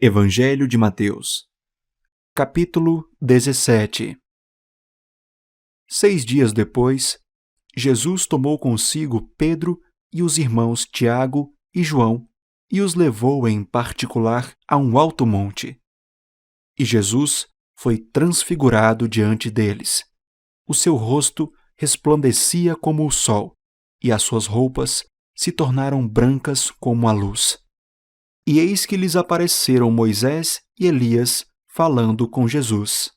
Evangelho de Mateus, capítulo 17. 6 dias depois, Jesus tomou consigo Pedro e os irmãos Tiago e João e os levou em particular a um alto monte. E Jesus foi transfigurado diante deles. O seu rosto resplandecia como o sol, e as suas roupas se tornaram brancas como a luz. E eis que lhes apareceram Moisés e Elias falando com Jesus.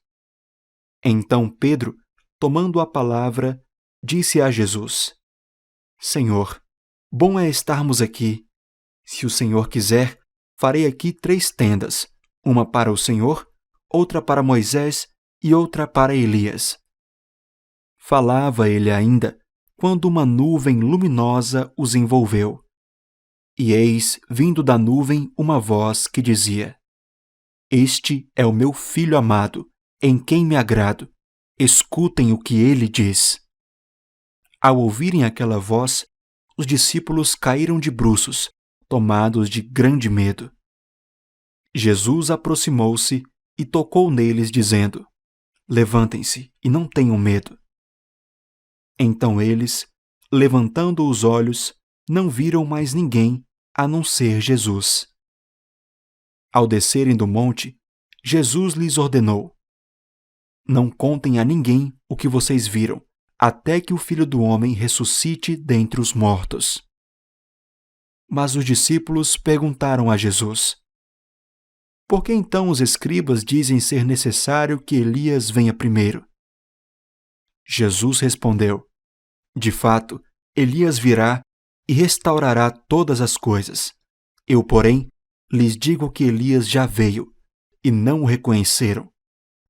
Então Pedro, tomando a palavra, disse a Jesus: Senhor, bom é estarmos aqui. Se o Senhor quiser, farei aqui 3 tendas, uma para o Senhor, outra para Moisés e outra para Elias. Falava ele ainda, quando uma nuvem luminosa os envolveu. E eis, vindo da nuvem, uma voz que dizia: Este é o meu Filho amado, em quem me agrado. Escutem o que ele diz. Ao ouvirem aquela voz, os discípulos caíram de bruços, tomados de grande medo. Jesus aproximou-se e tocou neles, dizendo: Levantem-se e não tenham medo. Então eles, levantando os olhos, não viram mais ninguém a não ser Jesus. Ao descerem do monte, Jesus lhes ordenou: Não contem a ninguém o que vocês viram, até que o Filho do Homem ressuscite dentre os mortos. Mas os discípulos perguntaram a Jesus: Por que então os escribas dizem ser necessário que Elias venha primeiro? Jesus respondeu: De fato, Elias virá e restaurará todas as coisas. Eu, porém, lhes digo que Elias já veio, e não o reconheceram.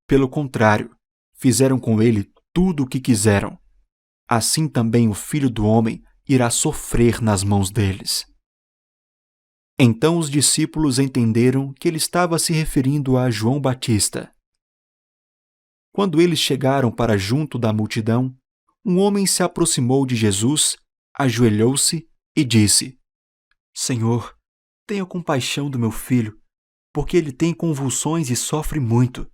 Pelo contrário, fizeram com ele tudo o que quiseram. Assim também o Filho do Homem irá sofrer nas mãos deles. Então os discípulos entenderam que ele estava se referindo a João Batista. Quando eles chegaram para junto da multidão, um homem se aproximou de Jesus, ajoelhou-se e disse: Senhor, tenha compaixão do meu filho, porque ele tem convulsões e sofre muito,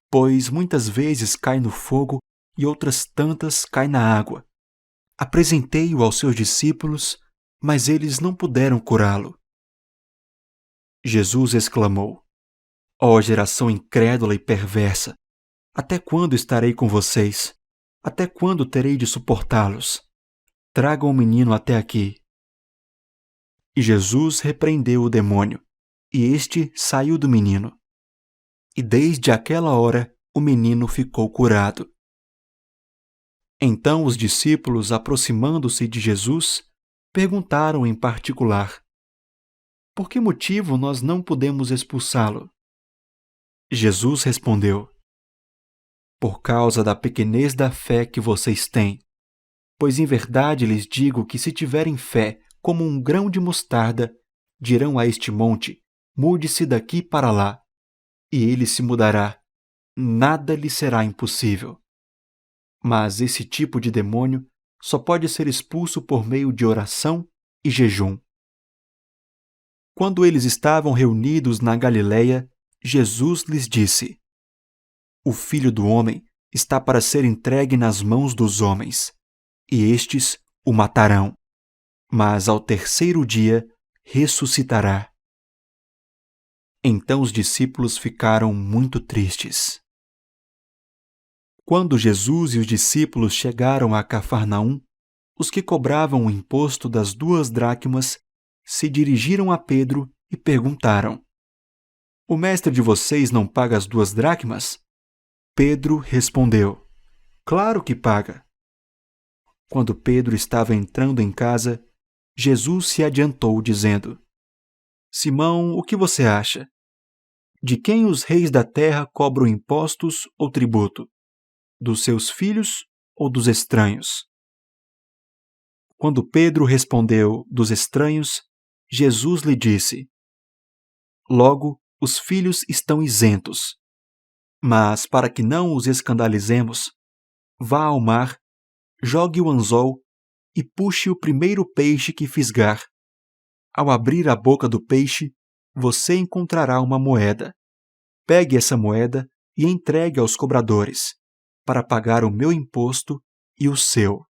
pois muitas vezes cai no fogo e outras tantas cai na água. Apresentei-o aos seus discípulos, mas eles não puderam curá-lo. Jesus exclamou: Ó geração incrédula e perversa, até quando estarei com vocês? Até quando terei de suportá-los? Tragam o menino até aqui. E Jesus repreendeu o demônio, e este saiu do menino. E desde aquela hora o menino ficou curado. Então os discípulos, aproximando-se de Jesus, perguntaram em particular: Por que motivo nós não podemos expulsá-lo? Jesus respondeu: Por causa da pequenez da fé que vocês têm. Pois em verdade lhes digo que se tiverem fé como um grão de mostarda, dirão a este monte: mude-se daqui para lá, e ele se mudará. Nada lhe será impossível. Mas esse tipo de demônio só pode ser expulso por meio de oração e jejum. Quando eles estavam reunidos na Galiléia, Jesus lhes disse: O Filho do Homem está para ser entregue nas mãos dos homens, e estes o matarão, mas ao terceiro dia ressuscitará. Então os discípulos ficaram muito tristes. Quando Jesus e os discípulos chegaram a Cafarnaum, os que cobravam o imposto das 2 dracmas se dirigiram a Pedro e perguntaram: O mestre de vocês não paga as 2 dracmas? Pedro respondeu: Claro que paga. Quando Pedro estava entrando em casa, Jesus se adiantou, dizendo: Simão, o que você acha? De quem os reis da terra cobram impostos ou tributo? Dos seus filhos ou dos estranhos? Quando Pedro respondeu: Dos estranhos, Jesus lhe disse: Logo, os filhos estão isentos. Mas, para que não os escandalizemos, vá ao mar, jogue o anzol e puxe o primeiro peixe que fisgar. Ao abrir a boca do peixe, você encontrará uma moeda. Pegue essa moeda e entregue aos cobradores, para pagar o meu imposto e o seu.